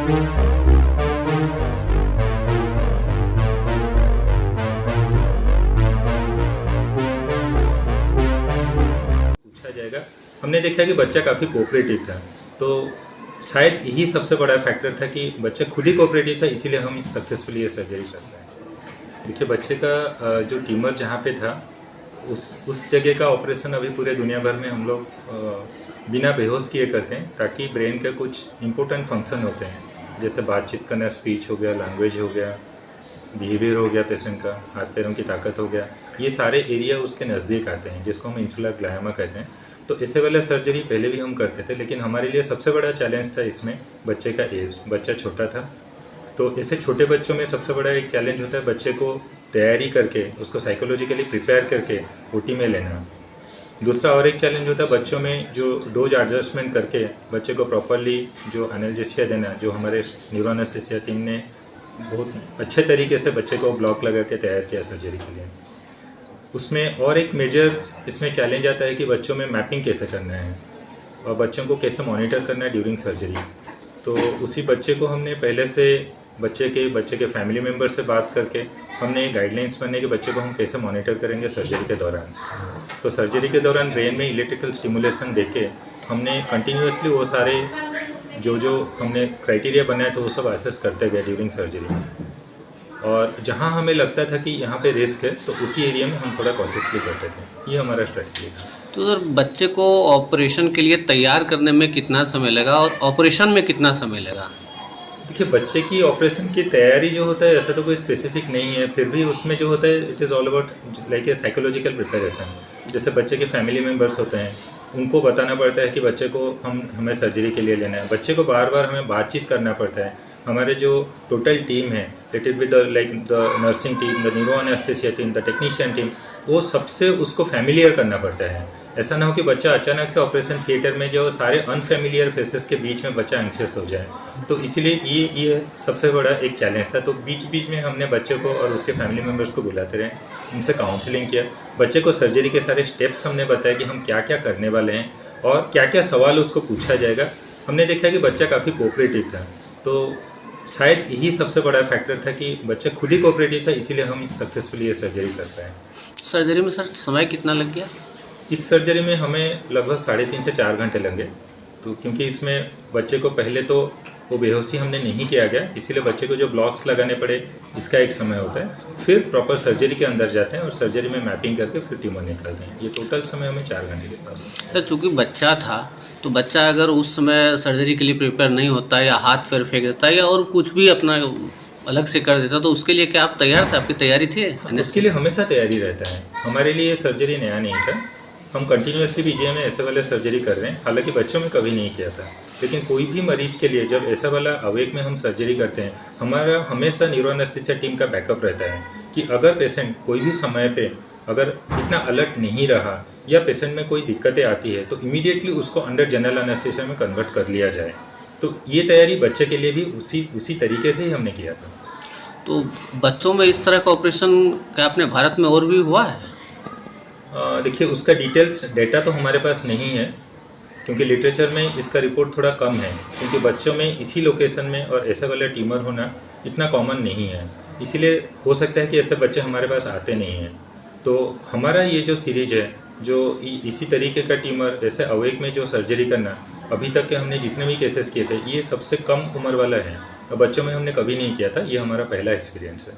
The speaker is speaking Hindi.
पूछा जाएगा। हमने देखा कि बच्चा काफ़ी कोऑपरेटिव था, तो शायद यही सबसे बड़ा फैक्टर था कि बच्चा खुद ही कोऑपरेटिव था, इसीलिए हम सक्सेसफुली ये सर्जरी कर पाए। देखिए, बच्चे का जो ट्यूमर जहाँ पे था उस जगह का ऑपरेशन अभी पूरे दुनिया भर में हम लोग बिना बेहोश किए करते हैं, ताकि ब्रेन के कुछ इम्पोर्टेंट फंक्शन होते हैं, जैसे बातचीत करना, स्पीच हो गया, लैंग्वेज हो गया, बिहेवियर हो गया, पेशेंट का हाथ पैरों की ताकत हो गया, ये सारे एरिया उसके नज़दीक आते हैं, जिसको हम इंसुलर ग्लायमा कहते हैं। तो ऐसे वाला सर्जरी पहले भी हम करते थे, लेकिन हमारे लिए सबसे बड़ा चैलेंज था इसमें बच्चे का एज। बच्चा छोटा था, तो ऐसे छोटे बच्चों में सबसे बड़ा एक चैलेंज होता है बच्चे को तैयारी करके, उसको साइकोलॉजिकली प्रिपेयर करके ओटी में लेना। दूसरा और एक चैलेंज होता है बच्चों में जो डोज एडजस्टमेंट करके बच्चे को प्रॉपरली जो एनाल्जेसिया देना, जो हमारे न्यूरो एनेस्थीसिया टीम ने बहुत अच्छे तरीके से बच्चे को ब्लॉक लगा के तैयार किया सर्जरी के लिए। उसमें और एक मेजर इसमें चैलेंज आता है कि बच्चों में मैपिंग कैसे करना है और बच्चों को कैसे मॉनिटर करना है ड्यूरिंग सर्जरी। तो उसी बच्चे को हमने पहले से बच्चे के फैमिली मेम्बर से बात करके हमने गाइडलाइंस बनाई कि बच्चे को हम कैसे मॉनिटर करेंगे सर्जरी के दौरान। तो सर्जरी के दौरान ब्रेन में इलेक्ट्रिकल स्टिमुलेशन देके हमने कंटिन्यूसली वो सारे जो हमने क्राइटेरिया बनाए तो वो सब असेस करते गए ड्यूरिंग सर्जरी। और जहाँ हमें लगता था कि यहाँ पे रिस्क है, तो उसी एरिया में हम थोड़ा कॉशियसली करते थे। ये हमारा स्ट्रेटजी था। तो सर, बच्चे को ऑपरेशन के लिए तैयार करने में कितना समय लगा और ऑपरेशन में कितना समय लगा? देखिए, बच्चे की ऑपरेशन की तैयारी जो होता है ऐसा तो कोई स्पेसिफिक नहीं है, फिर भी उसमें जो होता है it is all about like a psychological preparation. जैसे बच्चे के फैमिली मेम्बर्स होते हैं, उनको बताना पड़ता है कि बच्चे को हमें सर्जरी के लिए लेना है। बच्चे को बार बार हमें बातचीत करना पड़ता है। हमारे जो टोटल टीम है, let it with like the nursing team, the neuro anaesthesia team, the technician team, वो सबसे उसको फैमिलियर करना पड़ता है। ऐसा ना हो कि बच्चा अचानक से ऑपरेशन थिएटर में जो सारे अनफेमिलियर फेसेस के बीच में बच्चा एंग्शियस हो जाए। तो इसीलिए ये सबसे बड़ा एक चैलेंज था। तो बीच बीच में हमने बच्चे को और उसके फैमिली मेम्बर्स को बुलाते रहे, उनसे काउंसलिंग किया, बच्चे को सर्जरी के सारे स्टेप्स हमने बताया कि हम क्या क्या करने वाले हैं और क्या क्या सवाल उसको पूछा जाएगा। हमने देखा कि बच्चा काफ़ी कोऑपरेटिव था, तो शायद यही सबसे बड़ा फैक्टर था कि बच्चा खुद ही कोऑपरेटिव था, इसीलिए हम सक्सेसफुली ये सर्जरी कर पाए। सर्जरी में सर समय कितना लग गया? इस सर्जरी में हमें लगभग 3.5 से 4 घंटे लगे। तो क्योंकि इसमें बच्चे को पहले तो वो बेहोशी हमने नहीं किया गया, इसीलिए बच्चे को जो ब्लॉक्स लगाने पड़े इसका एक समय होता है। फिर प्रॉपर सर्जरी के अंदर जाते हैं और सर्जरी में मैपिंग करके फिर ट्यूमर निकालते हैं। ये टोटल समय हमें 4 घंटे के पास। सर, चूँकि बच्चा था तो बच्चा अगर उस समय सर्जरी के लिए प्रिपेयर नहीं होता या हाथ पैर फेंक देता या और कुछ भी अपना अलग से कर देता, तो उसके लिए क्या आप तैयार थे? आपकी तैयारी थी? उसके लिए हमेशा तैयारी रहता है। हमारे लिए ये सर्जरी नया नहीं था। हम कंटिन्यूसली बीजीआई में ऐसे वाले सर्जरी कर रहे हैं, हालांकि बच्चों में कभी नहीं किया था। लेकिन कोई भी मरीज के लिए जब ऐसा वाला अवेक में हम सर्जरी करते हैं, हमारा हमेशा न्यूरो एनेस्थीसिया टीम का बैकअप रहता है कि अगर पेशेंट कोई भी समय पे अगर इतना अलर्ट नहीं रहा या पेशेंट में कोई दिक्कतें आती है तो इमीडिएटली उसको अंडर जनरल एनेस्थीसिया में कन्वर्ट कर लिया जाए। तो ये तैयारी बच्चे के लिए भी उसी तरीके से ही हमने किया था। तो बच्चों में इस तरह का ऑपरेशन क्या अपने भारत में और भी हुआ है? देखिए, उसका डिटेल्स डेटा तो हमारे पास नहीं है, क्योंकि लिटरेचर में इसका रिपोर्ट थोड़ा कम है, क्योंकि बच्चों में इसी लोकेशन में और ऐसे वाला ट्यूमर होना इतना कॉमन नहीं है। इसीलिए हो सकता है कि ऐसे बच्चे हमारे पास आते नहीं हैं। तो हमारा ये जो सीरीज है, जो इसी तरीके का ट्यूमर ऐसे अवेक में जो सर्जरी करना, अभी तक के हमने जितने भी केसेस किए थे ये सबसे कम उम्र वाला है। और बच्चों में हमने कभी नहीं किया था, ये हमारा पहला एक्सपीरियंस है।